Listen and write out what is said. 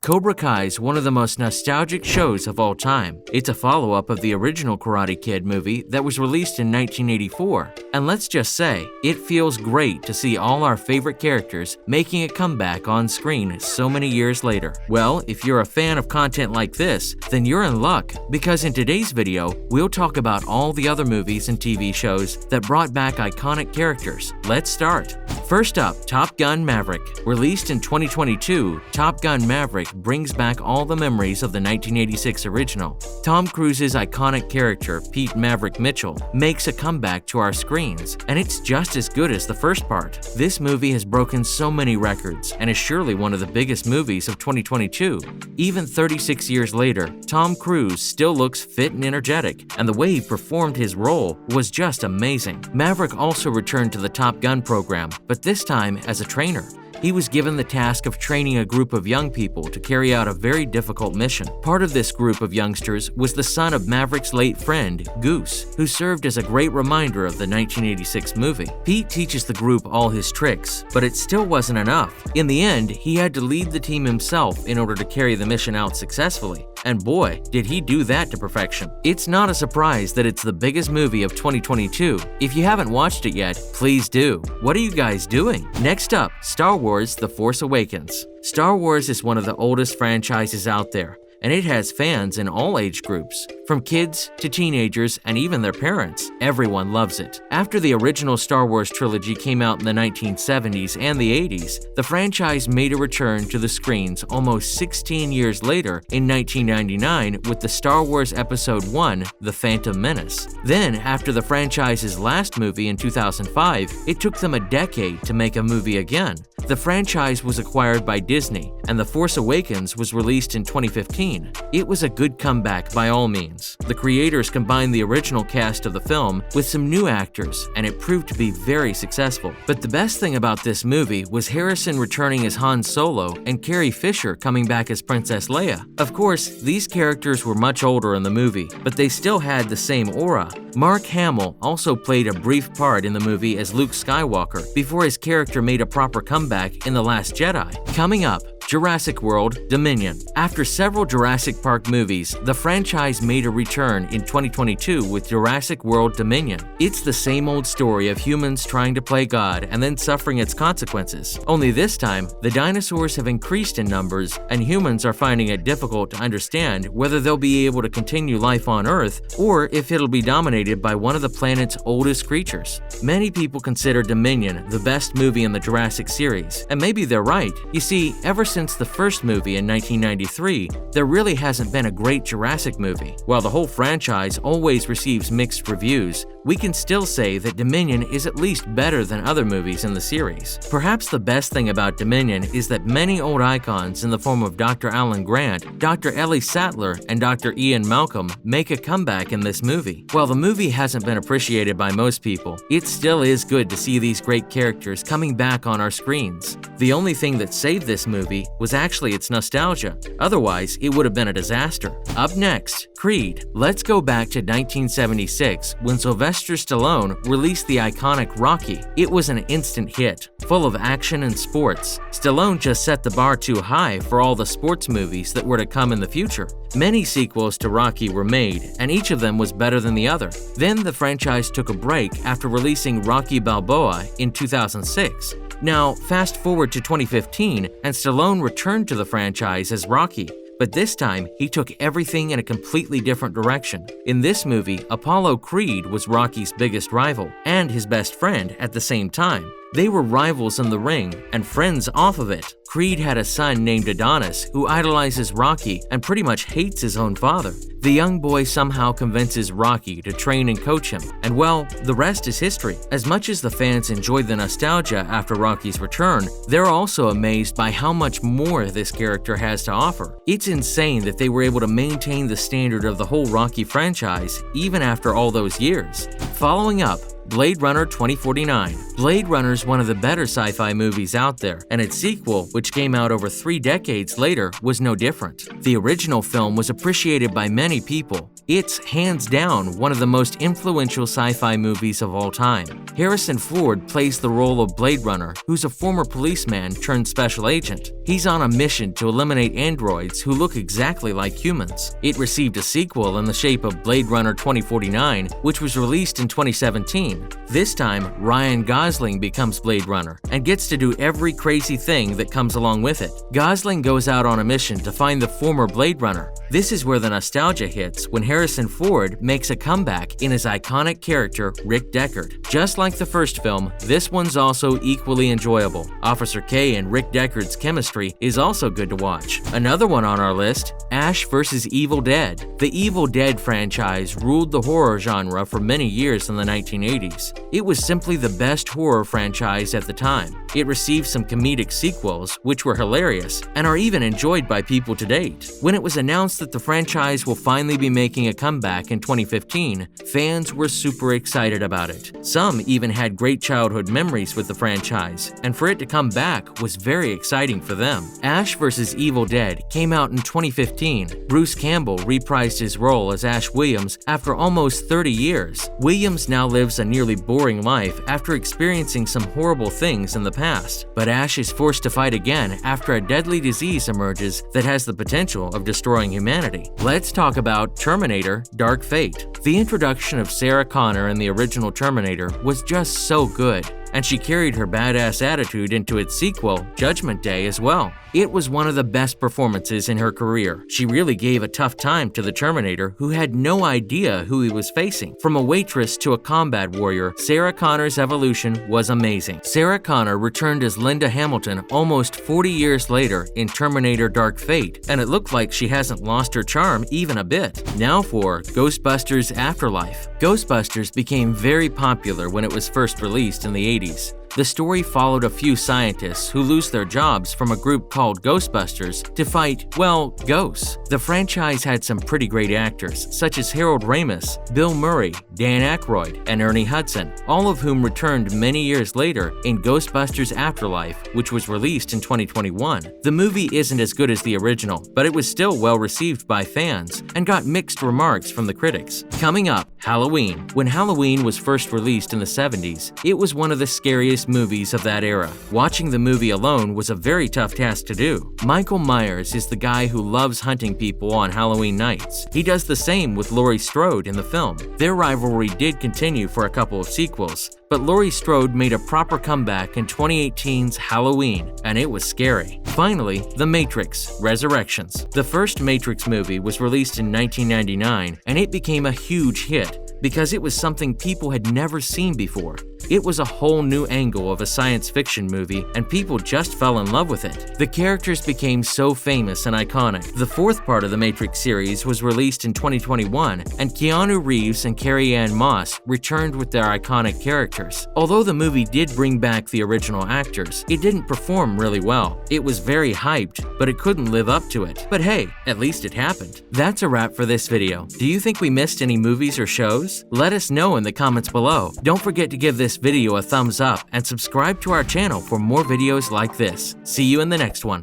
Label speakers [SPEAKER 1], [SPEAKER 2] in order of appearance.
[SPEAKER 1] Cobra Kai is one of the most nostalgic shows of all time. It's a follow-up of the original Karate Kid movie that was released in 1984. And let's just say, it feels great to see all our favorite characters making a comeback on screen so many years later. Well, if you're a fan of content like this, then you're in luck, because in today's video, we'll talk about all the other movies and TV shows that brought back iconic characters. Let's start. First up, Top Gun Maverick. Released in 2022, Top Gun Maverick brings back all the memories of the 1986 original. Tom Cruise's iconic character, Pete Maverick Mitchell, makes a comeback to our screens, and it's just as good as the first part. This movie has broken so many records and is surely one of the biggest movies of 2022. Even 36 years later, Tom Cruise still looks fit and energetic, and the way he performed his role was just amazing. Maverick also returned to the Top Gun program, but this time as a trainer. He was given the task of training a group of young people to carry out a very difficult mission. Part of this group of youngsters was the son of Maverick's late friend, Goose, who served as a great reminder of the 1986 movie. Pete teaches the group all his tricks, but it still wasn't enough. In the end, he had to lead the team himself in order to carry the mission out successfully. And boy, did he do that to perfection. It's not a surprise that it's the biggest movie of 2022. If you haven't watched it yet, please do. What are you guys doing? Next up, Star Wars: The Force Awakens. Star Wars is one of the oldest franchises out there, and it has fans in all age groups. From kids to teenagers and even their parents, everyone loves it. After the original Star Wars trilogy came out in the 1970s and the 80s, the franchise made a return to the screens almost 16 years later in 1999 with the Star Wars Episode 1, The Phantom Menace. Then, after the franchise's last movie in 2005, it took them a decade to make a movie again. The franchise was acquired by Disney, and The Force Awakens was released in 2015. It was a good comeback by all means. The creators combined the original cast of the film with some new actors, and it proved to be very successful. But the best thing about this movie was Harrison returning as Han Solo and Carrie Fisher coming back as Princess Leia. Of course, these characters were much older in the movie, but they still had the same aura. Mark Hamill also played a brief part in the movie as Luke Skywalker before his character made a proper comeback in The Last Jedi. Coming up, Jurassic World: Dominion. After several Jurassic Park movies, the franchise made a return in 2022 with Jurassic World: Dominion. It's the same old story of humans trying to play God and then suffering its consequences. Only this time, the dinosaurs have increased in numbers, and humans are finding it difficult to understand whether they'll be able to continue life on Earth or if it'll be dominated by one of the planet's oldest creatures. Many people consider Dominion the best movie in the Jurassic series, and maybe they're right. You see, ever since the first movie in 1993, there really hasn't been a great Jurassic movie. While the whole franchise always receives mixed reviews, we can still say that Dominion is at least better than other movies in the series. Perhaps the best thing about Dominion is that many old icons in the form of Dr. Alan Grant, Dr. Ellie Sattler, and Dr. Ian Malcolm make a comeback in this movie. While the movie hasn't been appreciated by most people, it still is good to see these great characters coming back on our screens. The only thing that saved this movie was actually its nostalgia. Otherwise, it would have been a disaster. Up next, Creed. Let's go back to 1976 when Sylvester Stallone released the iconic Rocky. It was an instant hit, full of action and sports. Stallone just set the bar too high for all the sports movies that were to come in the future. Many sequels to Rocky were made, and each of them was better than the other. Then the franchise took a break after releasing Rocky Balboa in 2006. Now, fast forward to 2015, and Stallone returned to the franchise as Rocky. But this time, he took everything in a completely different direction. In this movie, Apollo Creed was Rocky's biggest rival and his best friend at the same time. They were rivals in the ring and friends off of it. Creed had a son named Adonis who idolizes Rocky and pretty much hates his own father. The young boy somehow convinces Rocky to train and coach him, and well, the rest is history. As much as the fans enjoyed the nostalgia after Rocky's return, they're also amazed by how much more this character has to offer. It's insane that they were able to maintain the standard of the whole Rocky franchise even after all those years. Following up, Blade Runner 2049. Blade Runner is one of the better sci-fi movies out there, and its sequel, which came out over 3 decades later, was no different. The original film was appreciated by many people. It's hands down one of the most influential sci-fi movies of all time. Harrison Ford plays the role of Blade Runner, who's a former policeman turned special agent. He's on a mission to eliminate androids who look exactly like humans. It received a sequel in the shape of Blade Runner 2049, which was released in 2017. This time, Ryan Gosling becomes Blade Runner and gets to do every crazy thing that comes along with it. Gosling goes out on a mission to find the former Blade Runner. This is where the nostalgia hits when Harrison Ford makes a comeback in his iconic character, Rick Deckard. Just like the first film, this one's also equally enjoyable. Officer K and Rick Deckard's chemistry is also good to watch. Another one on our list, Ash vs. Evil Dead. The Evil Dead franchise ruled the horror genre for many years in the 1980s. It was simply the best horror franchise at the time. It received some comedic sequels, which were hilarious, and are even enjoyed by people to date. When it was announced that the franchise will finally be making a comeback in 2015, fans were super excited about it. Some even had great childhood memories with the franchise, and for it to come back was very exciting for them. Ash vs. Evil Dead came out in 2015. Bruce Campbell reprised his role as Ash Williams after almost 30 years. Williams now lives a nearly boring life after experiencing some horrible things in the past, but Ash is forced to fight again after a deadly disease emerges that has the potential of destroying humanity. Let's talk about Terminator: Dark Fate. The introduction of Sarah Connor in the original Terminator was just so good, and she carried her badass attitude into its sequel, Judgment Day, as well. It was one of the best performances in her career. She really gave a tough time to the Terminator, who had no idea who he was facing. From a waitress to a combat warrior, Sarah Connor's evolution was amazing. Sarah Connor returned as Linda Hamilton almost 40 years later in Terminator: Dark Fate, and it looked like she hasn't lost her charm even a bit. Now for Ghostbusters: Afterlife. Ghostbusters became very popular when it was first released in the 80s. The story followed a few scientists who lose their jobs from a group called Ghostbusters to fight, well, ghosts. The franchise had some pretty great actors, such as Harold Ramis, Bill Murray, Dan Aykroyd, and Ernie Hudson, all of whom returned many years later in Ghostbusters: Afterlife, which was released in 2021. The movie isn't as good as the original, but it was still well received by fans and got mixed remarks from the critics. Coming up, Halloween. When Halloween was first released in the 70s, it was one of the scariest movies of that era. Watching the movie alone was a very tough task to do. Michael Myers is the guy who loves hunting people on Halloween nights. He does the same with Laurie Strode in the film. Their rivalry did continue for a couple of sequels, but Laurie Strode made a proper comeback in 2018's Halloween, and it was scary. Finally, The Matrix: Resurrections. The first Matrix movie was released in 1999, and it became a huge hit because it was something people had never seen before. It was a whole new angle of a science fiction movie, and people just fell in love with it. The characters became so famous and iconic. The fourth part of the Matrix series was released in 2021, and Keanu Reeves and Carrie-Anne Moss returned with their iconic characters. Although the movie did bring back the original actors, it didn't perform really well. It was very hyped, but it couldn't live up to it. But hey, at least it happened. That's a wrap for this video. Do you think we missed any movies or shows? Let us know in the comments below. Don't forget to give this video a thumbs up and subscribe to our channel for more videos like this. See you in the next one.